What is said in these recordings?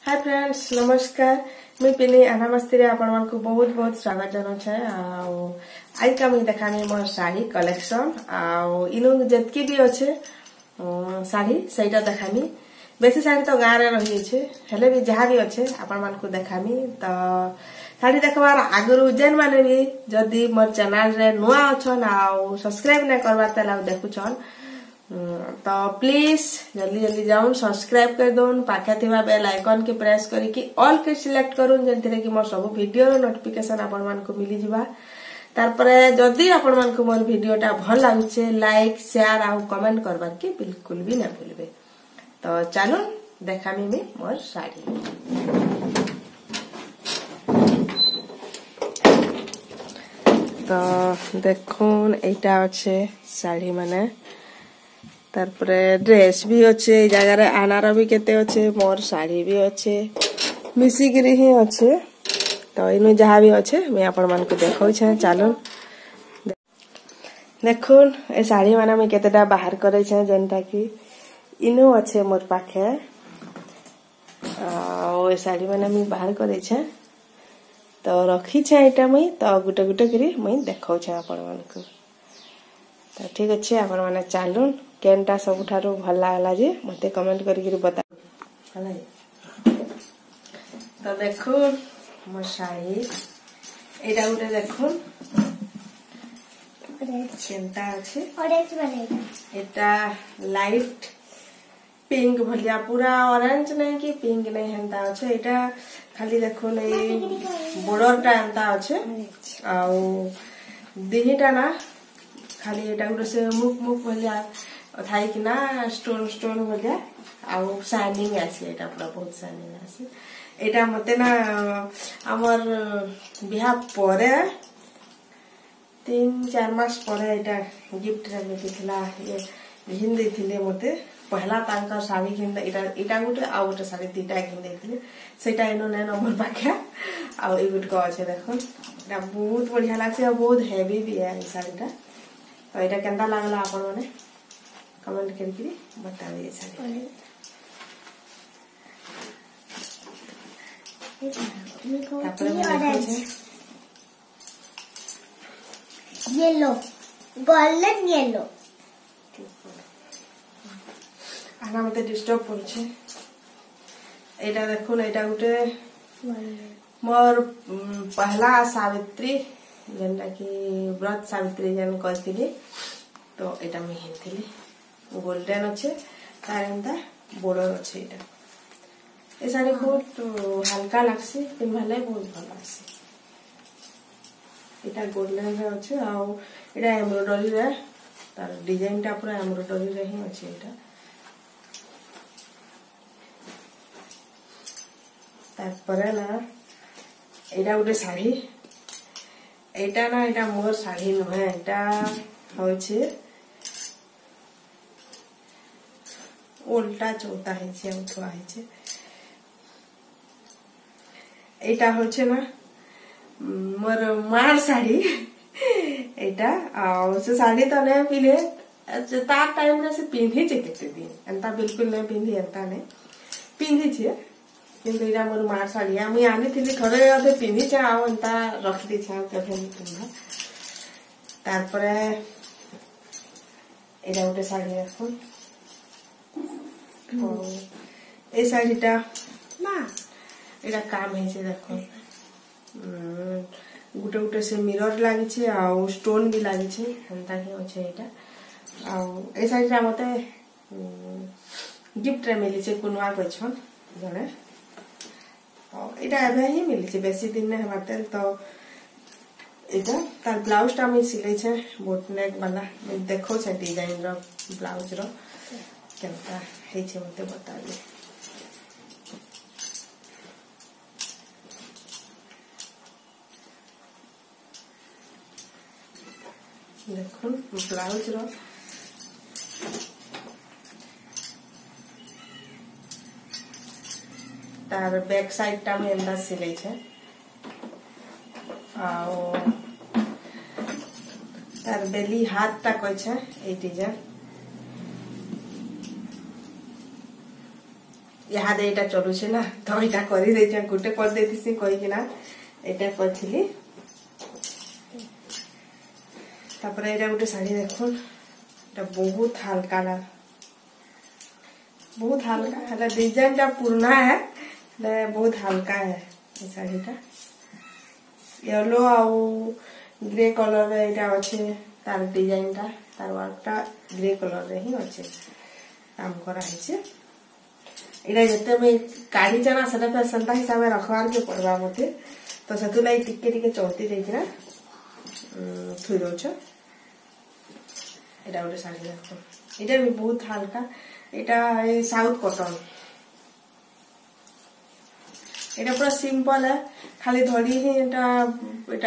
Hi friends नमस्कार मैं पिनी अनामस्ती रे आपण मानकु बहुत बहुत स्वागत जनाउ छे। आज का मैं देखामी मोर साड़ी कलेक्शन इनु जतकी भी अच्छे साड़ी सहीटा देखामी। बेसी साड़ी तो गाँव रे रही छे हेले भी जहाँ भी अच्छे आपण मानकु देखामी। तो साड़ी देखबार आगरु जेन माने भी जदी मोर चैनल रे नुआ अछन आ सब्सक्राइब नै करबार तला देखुछन तो प्लीज जल्दी जल्दी जाऊन सब्सक्राइब कर दोन पाखे थिबा बेल आइकन के प्रेस करी कि ऑल के सिलेक्ट करूं जेंथिरे कि मोर सब वीडियो रो नोटिफिकेशन आपण मान को मिली जिबा। तारपरे जदी आपण मान को मोर वीडियोटा भल लागुचे लाइक शेयर आ कमेंट करबार के बिल्कुल भी ना भूलबे। तो चलो देखामी में मोर साड़ी। तो देखुन एटा अच्छे साड़ी माने तारपरे ड्रेस भी अच्छे जगह रे आनार भी केते अच्छे मोर साड़ी भी अच्छे मिसिकरी ही अच्छे। तो इनु जहाँ भी अच्छे मैं आपण मान को देखौ छे। चलो देखुन ए साड़ी माने मैं केतेटा बाहर करे छे जेनटा कि इनु अच्छे मोर पाखे ए साड़ी माने मैं बाहर करे छे तो रखी छे एटा मैं तो गुटे गुटे करी मैं देखौ छे आपण मान को। तो ठीक अच्छे आपण माने चालून केनटा सबुठारो भल लागला जे मते कमेंट करी बता। तो देखो मोर साड़ी एटा उटे देखो केनटा अछि ऑरेंज बनेगा एटा लाइट पिंक भलिया पूरा ऑरेंज नहीं कि पिंक नहीं हंता अछि। एटा खाली देखो नै बॉर्डरटा हंता अछि आ दिहिटा ना खाली एटा गुटे से मुक मुक भलिया थाई कि ना स्टोन स्टोन भलिया आउ शाइनिंग आसी एटा पूरा बहुत शाइनिंग आसी। एटा मते ना हमर बिहा परे 3-4 मास परे एटा गिफ्ट रे मिथिला ये घिन देथिले मते पहला तांका साड़ी घिन एटा गुटे आ गुटे साड़ी तीटा घिन देथिले सेटा इनो ने नंबर पाखे आ ए गुट को আছে देखो एटा बहुत बढ़िया लागছে और बहुत हेवी भी है साड़ीटा। तो एटा केंदा लागला आपण माने कमेंट करके बता दिए साड़ी। येलो गोल्डन येलो आना मते डिस्टर्ब करछे। एटा देखो एटा गुटे मोर पहला सावित्री जेनटा कि व्रत सावित्री जन करथिली तो एटा मैं हेथिली गोल्डन अच्छे तारंता बॉर्डर अच्छे। एटा ए साड़ी बहुत हल्का लागसी पिनभाले बहुत भल लागसी। एटा गोल्डन रे अच्छे आ एटा एम्ब्रॉयडरी रे तार डिजाइन टा पूरा एम्ब्रॉयडरी रे ही अच्छे। एटा तारपरे ना एटा उटे साड़ी एटा ना एटा मोर साड़ी नहे एटा होछे उल्टा चौथा है उठवा है एटा होछे ना मोर मार साड़ी एटा आ से साड़ी तो ने पिले तार टाइम रे से पिंधी छे केते दिन एंता बिल्कुल ने पिंधी एंता ने पिंधी छे किंतु एटा मोर मार साड़ी आ मुई आनी थिली थोड़े अधे पिंधी छे आ एंता रख दी छे केभे पिंधा। तार परे एटा उटे साड़ी देखो ए साड़ीटा ना एटा काम है छे देखो गुटे गुटे से मिरर लागि छे आ स्टोन भी लागि छे हंता ही होछे। एटा आ ए साड़ीटा मते गिफ्ट रे मिली छे कुनवा पछन जने एटा एबे ही मिली छे बेसी दिन ने हमाते। तो एटा तार ब्लाउज टा में सिले छे बोट नेक वाला मैं देखो छे डिजाइन रो ब्लाउज रो केनता है छे मते बता दे। देखो ब्लाउज रो तार बैक साइड टा में एंदा सिले छे आ तार बेली हाथ टा कोइ छे ए डिजाइन इहादे एटा चलुछे ना तो एटा करी देछे गुटे कर देतिसी कहि कि ना एटा करथिली तापर एटा गुटे साड़ी देखुन एटा बहुत हल्का ना बहुत हल्का है डिजाइन टा पुराना है बहुत हल्का है ये साड़ी टा येलो आउ ग्रे कलर रे एटा अच्छे तार डिजाइन टा तार वर्क टा ग्रे कलर रे ही अच्छे काम करा है एटा जते में काढ़ी जाना सेटा फैशन ता हिसाब रखवार के पड़वा मते तो सेतु लाई टिके टिके चौती दे किना थुई दोछ एटा गोटे साड़ी देखो एटा भी बहुत हल्का एटा साउथ कॉटन एटा पूरा सिंपल है खाली धड़ी ही एटा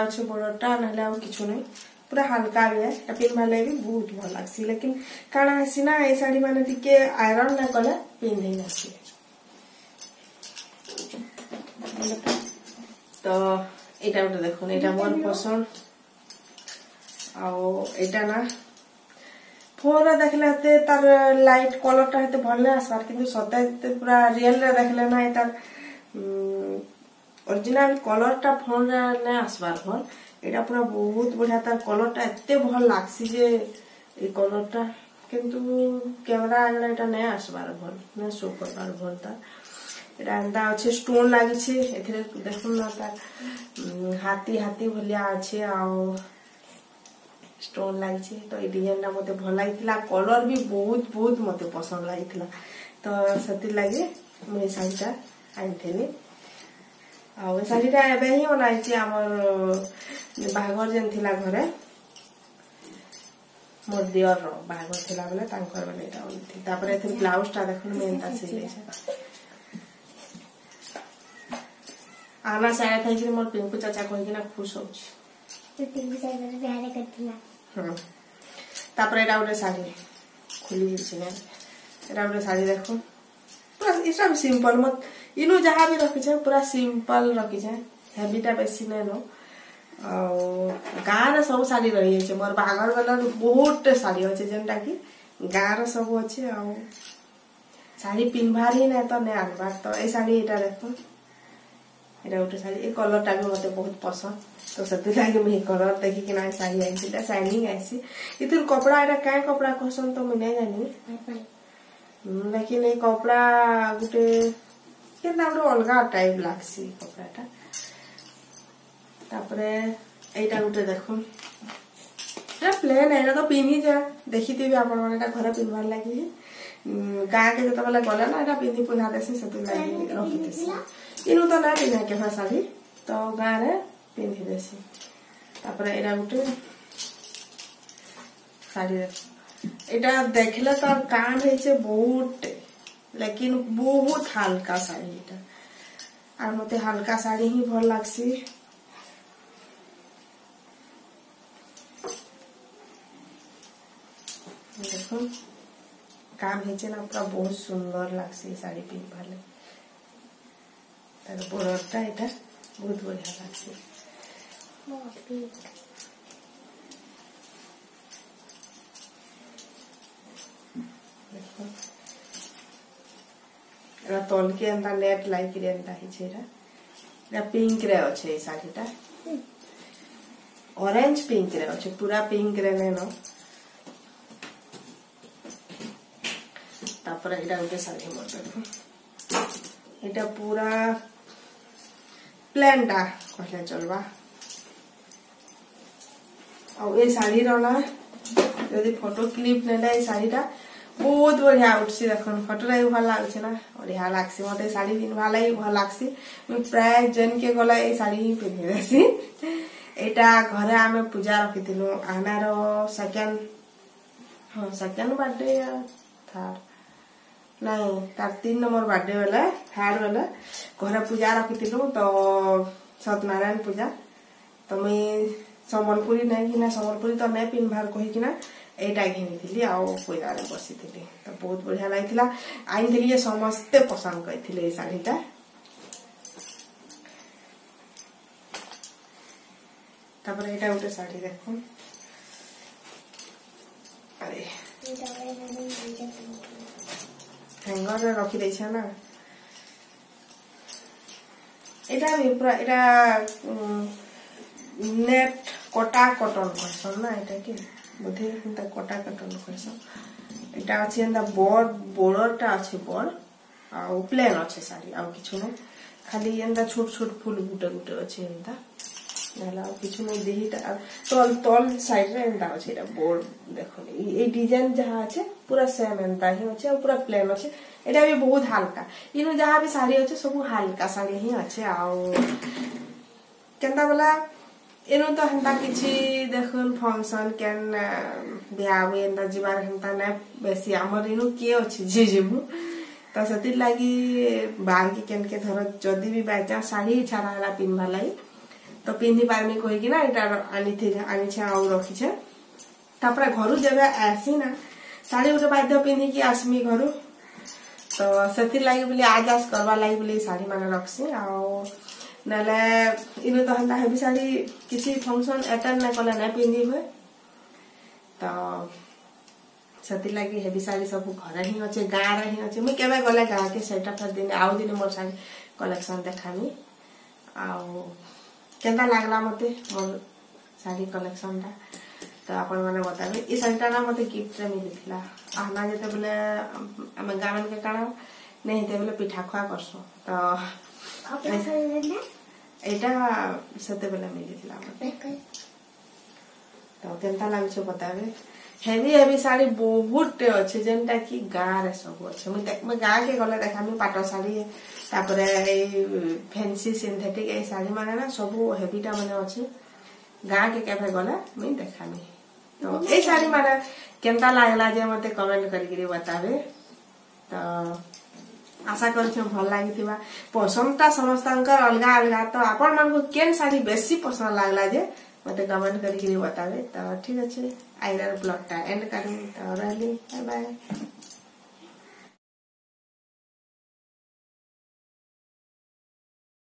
अच्छे बड़टा ना किछु नहीं पूरा हल्का भी है एटा पिन वाले भी बहुत भल लागसी लेकिन काना आसी ना ए साड़ी माने टिके आयरन ना कले पिन नहीं आसी तो एटा गोटे देखो एटा मोर पसंद आओ एटा ना फोन देखले तार लाइट कलर टा भल नहीं आसबार किंतु सदा पूरा रियल रे देखले ना तार ओरिजिनल कलर टा फोन रे नहीं आसबार भल एटा पूरा बहुत बढ़िया तार कलर टा एते भल लागसी जे ए कलर टा किंतु कैमरा आगला एटा नहीं आसबार भल नहीं शो करबार भल तार एटा एंता अच्छे स्टोन लागी छे एथरे देखुन ना तार हाथी हाथी भलिया अच्छे आओ स्टोन लागी तो ये डिजाइन टा मते भल लागितला कलर भी बहुत बहुत मते पसंद लागितला तो सती लागे मैं साड़ी टा आइथेनी आ ओ साड़ी टा एबे ही बनाइछि हमर बाहागर जेन थिला घरे मोर दियर रो बाहागर थिला बेले तांकर बेले एटा ओथि तापर एथि ब्लाउज टा देखन में एंता सिले छै आना साया थाइ कि मोर पिंकू चाचा कहि कि ना खुश हो छी पिंकू चाचा बिहार करथिला तापर एटा गोटे साड़ी खुली छै ने एटा गोटे साड़ी देखो पूरा ई सब सिंपल मत इनु जहां भी रखि छै पूरा सिंपल रखि छै हेवी टा बेसी नै नो गाँ रे सब साड़ी रही छै मोर बाहागर वाला बहुत साड़ी अछि जेनटा कि गाँ रे सब अछि आ साड़ी पिनभार ही नै तो नै आनबार तो ए साड़ी एटा देखो एटा गोटे साड़ी ए कलर टा भी मते बहुत पसंद तो सती लागे मैं कलर देखि कि ना साड़ी आइछि ता शाइनिंग आइछि इतुर कपड़ा एटा काय कपड़ा कहसन तो मैं नै जानि लेकिन ए कपड़ा गुटे केना गुटे अलगा टाइप लागसी कपड़ाटा तापरे एटा गुटे देखो एटा प्लेन है तो पिनी जा देखिथिबे आपण माने एटा घर पिनबार लागि गाँ के जत बेला गले ना एटा पिनी पुना देसी सती लागि रखितेसी इनु तो ना पिना के साड़ी तो गाँ रे पिनी देसी तापरे एटा गुटे साड़ी एटा देखले तो कान है छे बहुत लेकिन बहुत हल्का साड़ी एटा और मते हल्का साड़ी ही भल लागसी देखो काम है छे ना पूरा बहुत सुंदर लागसी साड़ी पिन भाले तार बॉर्डरटा एटा बहुत बढ़िया लागसी एटा तल के एंता नेट लाइक रे एंता ही छेरा एटा पिंक रे अछि ए साड़ीटा ऑरेंज पिंक रे अछि पूरा पिंक रे नै न तापर एटा उते साड़ी मोर देखो एटा पूरा प्लेन टा कहले चलबा आ ए साड़ी रो ना यदि फोटो क्लिप नेला ए साड़ीटा बहुत बढ़िया उठसी देखन फोटो रे भल लागछ ना बढ़िया लागसी मते साड़ी पिन भाले भल लागसी मैं प्राय जन के गला ए साड़ी ही पिन देसी एटा घरे आमे पूजा रखितिलु आनार सेकंड सेकंड बर्थडे थर्ड नहीं तार 3 नंबर बर्थडे वाला थर्ड वाला घरे पूजा रखितिलु तो सत्यनारायण पूजा तो मैं संबलपुरी नहीं कि ना संबलपुरी तो नहीं पिन भार कहि कि ना एटा घिनी आ पूजा रे बसी तो बहुत बढ़िया लगी आनी समस्ते पसंद करते शाढ़ीटा तापर एटा गोटे शाढ़ी देखो अरे हैंगर रे रखी देछा ना एटा भी पूरा एटा नेट कटा कटन करसन ना एटा के बोधे एंता कटा कटन करसन एटा अछि एंता बॉर्डरटा अछि बॉर्डर आ प्लेन अछि साड़ी आ किछु न खाली एंता छोट छोट फूल गुटे गुटे अछि एंता नला किछु न देहिटा तल साइड रे एंता अछि एटा बॉर्डर देखो ए डिजाइन जहां अछि पूरा सेम एंता ही अछि और पूरा प्लेन अछि एटा भी बहुत हल्का इनो जहां भी साड़ी अछि सब हल्का साड़ी ही अछि आ केंता बोला एनो तो हंता किछि देखन फंक्शन कैन बियाह एंता जीवार हंता नै बेसी हमर इनो के अछि जे जेबु तो सती लागी बाहर के केन के धर जदी भी बाय चांस साड़ी छाड़ा हला पिनवा लाई तो पिन्ही पारमी कहि कि ना एटा आनी छे आ रखी छे तापरा घरु जेबे आसी ना साड़ी उठे बाध्य पिन्ही की आसमी घरु तो सती लागी बोली आज करवा लागी बोली साड़ी माने रखसी आ नले इनो तो हंता हेवी साड़ी किसी फंक्शन अटेंड ना कले ना पिन्ही हुए तो सती लागी हेवी साड़ी सब घर ही अच्छे गाँव रे ही अच्छे मुझे केवे गले गाँव के सेटा पर दिन आउ दिन मोर साड़ी कलेक्शन देखामी आउ केंता लागला मते मोर साड़ी कलेक्शन ता तो आपण माने बताबे ई साड़ीटा ना मते गिफ्ट रे मिलिथिला आना जेते बोले हम गावन के काना नहीं ते बोले पिठा खुआ करसो तो अपना साड़ी ना एटा सते बेला मिलिथिला मते तो केंता लागछ बताबे हेवी हेवी साड़ी बहुत अच्छे जेनटा कि गाँ रे सब अच्छे मैं गाँ के गले देखामी पाट साड़ी तापरे फैंसी सिंथेटिक ए साड़ी माने ना सब हेवीटा माने अच्छे गाँ के केभे गले मैं देखामी तो ए साड़ी माने केंता लागला जे मते कमेंट करिकरी बताबे तो आशा करछे भल लागिथिबा पसंदटा समस्तंकर अलगा अलगा तो आपण मन को केन साड़ी बेसी पसंद लागला जे मते कमेंट करके बतावे तो ठीक अच्छे आइर ब्लॉग टा एंड करी तो रहली बाय बाय।